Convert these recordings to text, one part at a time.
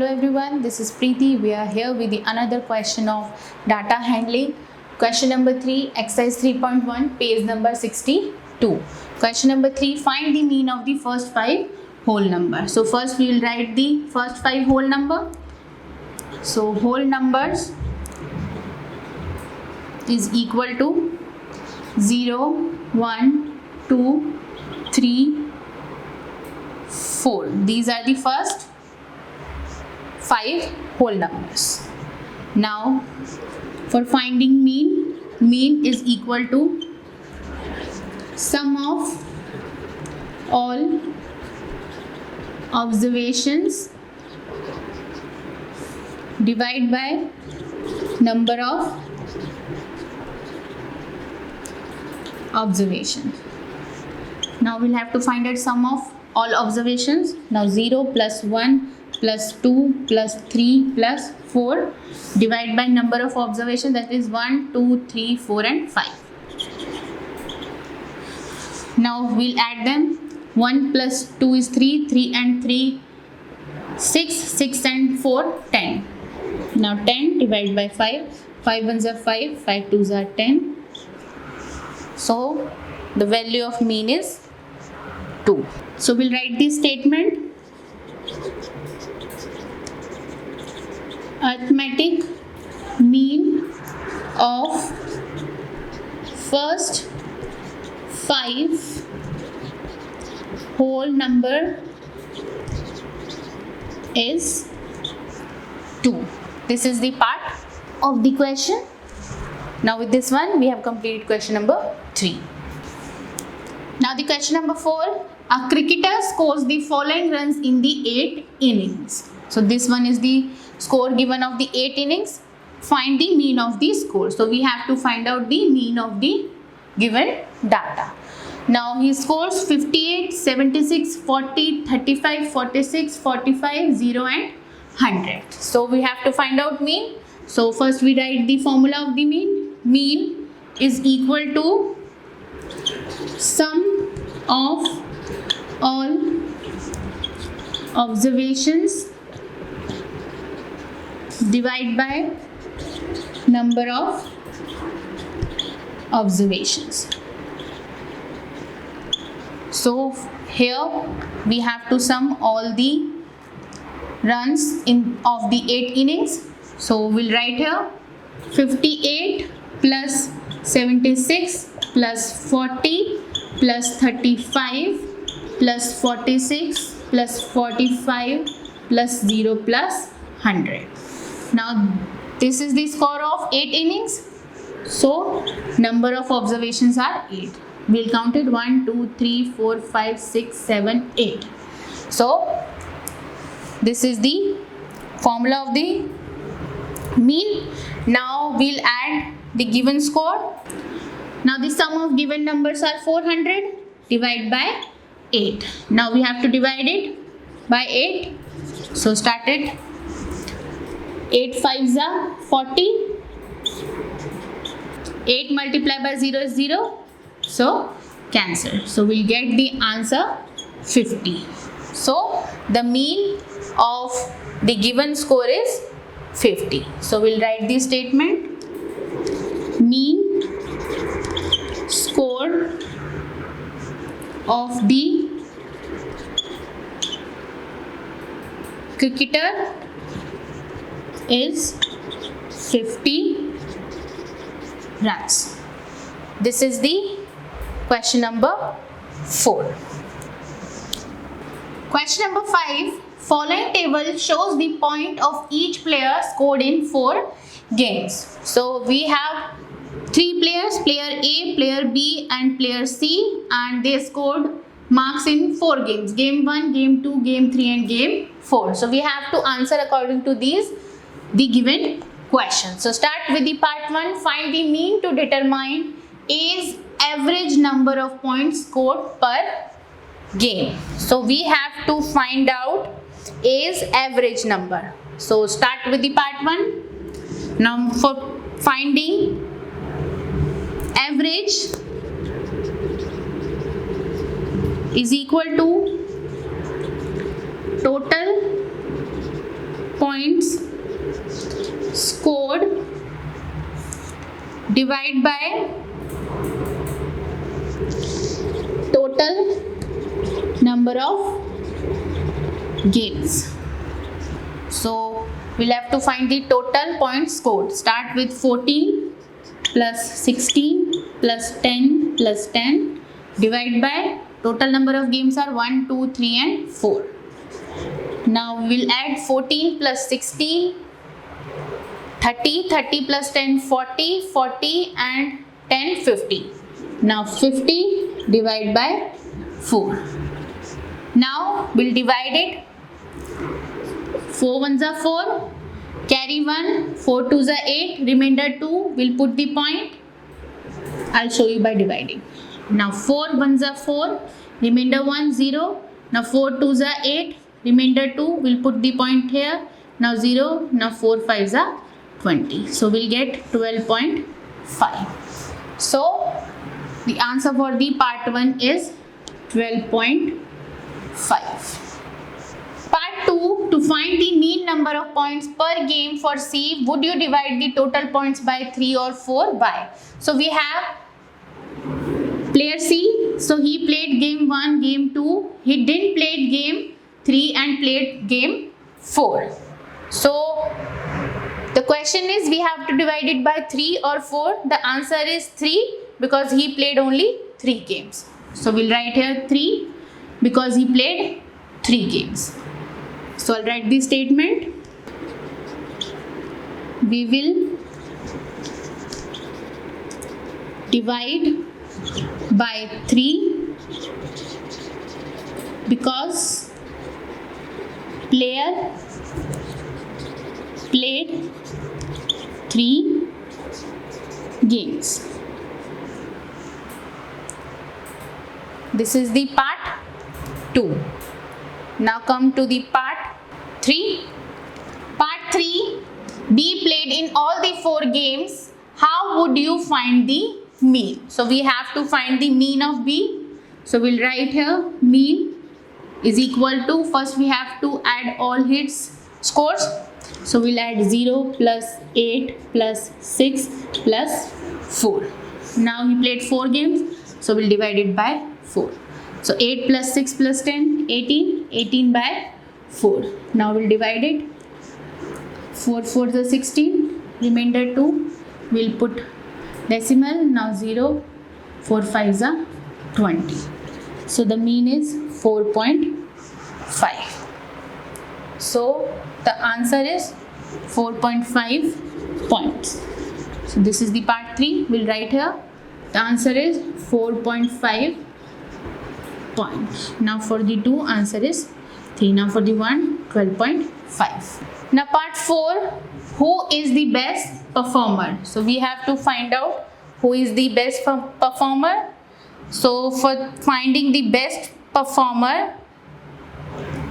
Hello everyone, this is Preeti. We are here with the another question of data handling. Question number 3, exercise 3.1, page number 62. Question number 3, find the mean of the first 5 whole number. So first we will write the first 5 whole number. So whole numbers is equal to 0, 1, 2, 3, 4. These are the first 5 whole numbers. Now for finding mean is equal to sum of all observations divided by number of observations. Now we'll have to find out sum of all observations. Now 0 plus 1 plus 2 plus 3 plus 4 divided by number of observations, that is 1, 2, 3, 4 and 5. Now we'll add them. 1 plus 2 is 3, 3 and 3 6, 6 and 4 10. Now 10 divided by 5, 5 ones are 5, 5 twos are 10. So the value of mean is 2. So we'll write this statement. Arithmetic mean of first 5 whole number is 2. This is the part of the question. Now with this one we have completed question number 3. Now the question number 4. A cricketer scores the following runs in the 8 innings. So this one is the score given of the 8 innings. Find the mean of the score. So we have to find out the mean of the given data. Now he scores 58, 76, 40, 35, 46, 45, 0 and 100. So we have to find out mean. So first we write the formula of the mean. Mean is equal to sum of all observations divided by number of observations. So here we have to sum all the runs of the 8 innings. So we'll write here 58 plus 76 plus 40 plus 35 plus 46 plus 45 plus 0 plus 100. Now this is the score of 8 innings. So number of observations are 8. We'll count it 1, 2, 3, 4, 5, 6, 7, 8. So this is the formula of the mean. Now we'll add the given score. Now the sum of given numbers are 400 divided by 8. Now we have to divide it by 8. So start it. 8 5s are 40. 8 multiplied by 0 is 0. So cancel. So we'll get the answer 50. So the mean of the given score is 50. So we'll write the statement. Mean score of the cricketer is 50 runs. This is the question number 4. Question number 5. Following table shows the point of each player scored in 4 games. So we have 3 players, player A, player B and player C, and they scored marks in 4 games. Game 1, game 2, game 3 and game 4. So we have to answer according to these the given question. So start with the part 1. Find the mean to determine A's average number of points scored per game. So we have to find out A's average number. So start with the part 1. Now for finding average is equal to total points scored divide by total number of games. So we'll have to find the total points scored. Start with 14 plus 16 plus 10 plus 10 divide by total number of games are 1, 2, 3 and 4. Now we'll add 14 plus 16, 30, 30 plus 10, 40, 40 and 10, 50. Now 50 divide by 4. Now we'll divide it. 4 ones are 4, carry 1, 4 twos are 8, remainder 2, we'll put the point. I'll show you by dividing. Now 4 ones are 4, remainder 1, 0. Now 4 twos are 8, remainder 2, we'll put the point here. Now 0, now 4 fives are 20. So we'll get 12.5. So the answer for the part 1 is 12.5. Part 2, to find the mean number of points per game for C, would you divide the total points by 3 or 4? By. So we have player C, so he played game 1, game 2, he didn't play game 3 and played game 4. So the question is, we have to divide it by 3 or 4. The answer is 3 because he played only 3 games. So we'll write here 3 because he played 3 games. So I'll write the statement. We will divide by 3 because player played 3 games. This is the part 2. Now come to the part 3. Part 3, B played in all the 4 games. How would you find the mean? So we have to find the mean of B. So we'll write here mean is equal to, first we have to add all his scores. So we'll add 0 plus 8 plus 6 plus 4. Now he played 4 games. So we'll divide it by 4. So 8 plus 6 plus 10, 18, 18 by 4. Now we'll divide it. 4 4 is 16, remainder 2. We'll put decimal, now 0, 4 5s are 20. So the mean is 4.5. So the answer is 4.5 points. So this is the part 3. We'll write here. The answer is 4.5 points. Now for the 2, answer is 3. Now for the 1, 12.5. Now part 4, who is the best performer? So we have to find out who is the best performer. So for finding the best performer,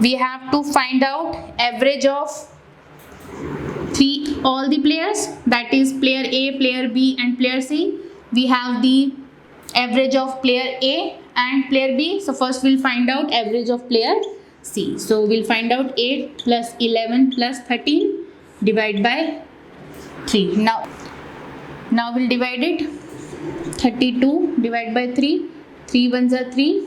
we have to find out average of all the players, that is player A, player B and player C. We have the average of player A and player B. So first we'll find out average of player C. So we'll find out 8 plus 11 plus 13 divide by 3. Now we'll divide it. 32 divide by 3. 3 ones are 3.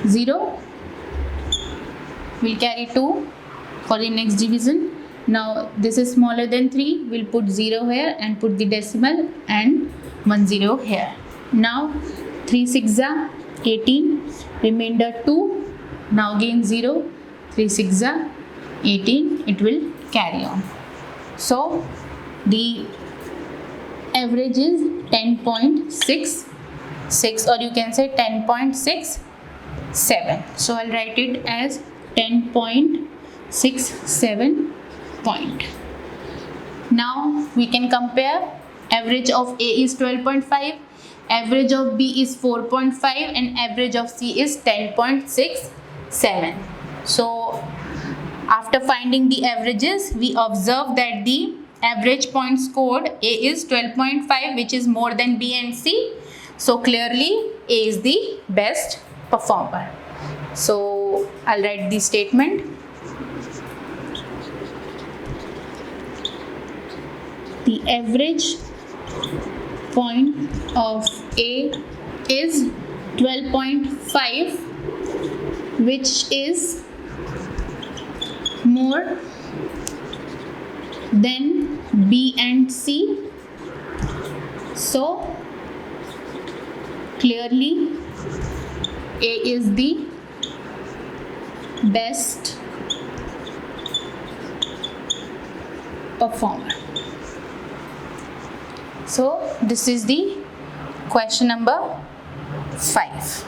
0. We'll carry 2 for the next division. Now this is smaller than 3. We'll put 0 here and put the decimal and 1 0 here. Now 3 6 are 18. Remainder 2. Now again 0. 3 6 are 18. It will carry on. So the average is 10.66, or you can say 10.67. So I'll write it as 10.67 point. Now we can compare. Average of A is 12.5, average of B is 4.5 and average of C is 10.67. So after finding the averages, we observe that the average point scored A is 12.5, which is more than B and C. So clearly A is the best performer. So I'll write the statement. The average point of A is 12.5, which is more than B and C. So clearly A is the best performer. So this is the question number 5.